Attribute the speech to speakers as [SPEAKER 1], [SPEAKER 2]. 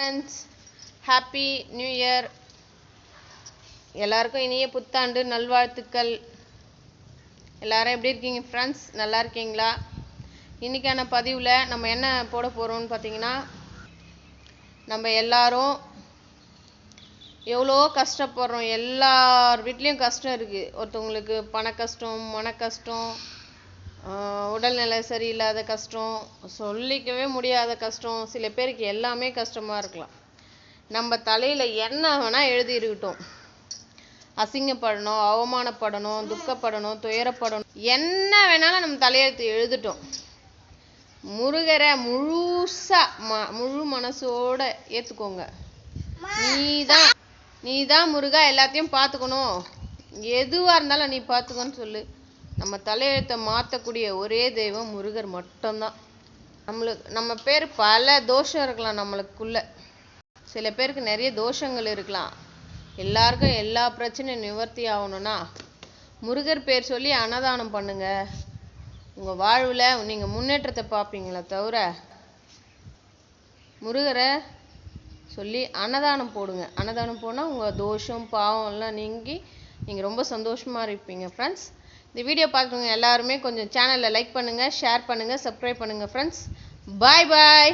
[SPEAKER 1] Friends, happy new year. எல்லாருக்கும் இனிய புத்தாண்டு நல்வாழ்த்துக்கள். எல்லாரும் எப்படி இருக்கீங்க ஃப்ரெண்ட்ஸ்? நல்லா இருக்கீங்களா? இன்றைக்கான பதிவில் நம்ம என்ன போட போகிறோம்னு பார்த்தீங்கன்னா, நம்ம எல்லாரும் எவ்வளோ கஷ்டப்படுறோம். எல்லார் வீட்லேயும் கஷ்டம் இருக்குது. ஒருத்தவங்களுக்கு பண கஷ்டம், மன கஷ்டம், உடல்நிலை சரியில்லாத கஷ்டம், சொல்லிக்கவே முடியாத கஷ்டம். சில பேருக்கு எல்லாமே கஷ்டமாக இருக்கலாம். நம்ம தலையில் என்ன வேணால் எழுதி இருக்கட்டும், அசிங்கப்படணும், அவமானப்படணும், துக்கப்படணும், துயரப்படணும், என்ன வேணாலும் நம்ம தலையெழுத்து எழுதிட்டோம். முருகரை முழு மனசோட ஏற்றுக்கோங்க. நீதான் முருகா எல்லாத்தையும் பார்த்துக்கணும், எதுவாக இருந்தாலும் நீ பார்த்துக்கோன்னு சொல்லு. நம்ம தலையெழுத்தை மாற்றக்கூடிய ஒரே தெய்வம் முருகர் மட்டும்தான். நம்ம பேர் பல தோஷம் இருக்கலாம், நம்மளுக்குள்ள சில பேருக்கு நிறைய தோஷங்கள் இருக்கலாம். எல்லாருக்கும் எல்லா பிரச்சனையும் நிவர்த்தி ஆகணும்னா முருகர் பேர் சொல்லி அன்னதானம் பண்ணுங்க. உங்கள் வாழ்வில் நீங்கள் முன்னேற்றத்தை பார்ப்பீங்களே தவிர, முருகரை சொல்லி அன்னதானம் போடுங்க. அன்னதானம் போனால் உங்கள் தோஷம் பாவம் எல்லாம் நீங்கி நீங்கள் ரொம்ப சந்தோஷமாக இருப்பீங்க ஃப்ரெண்ட்ஸ். இந்த வீடியோ பார்க்குறவங்க எல்லாருமே கொஞ்சம் சேனலில் லைக் பண்ணுங்கள், ஷேர் பண்ணுங்கள், சப்ஸ்கிரைப் பண்ணுங்கள் ஃப்ரெண்ட்ஸ். பாய் பாய்.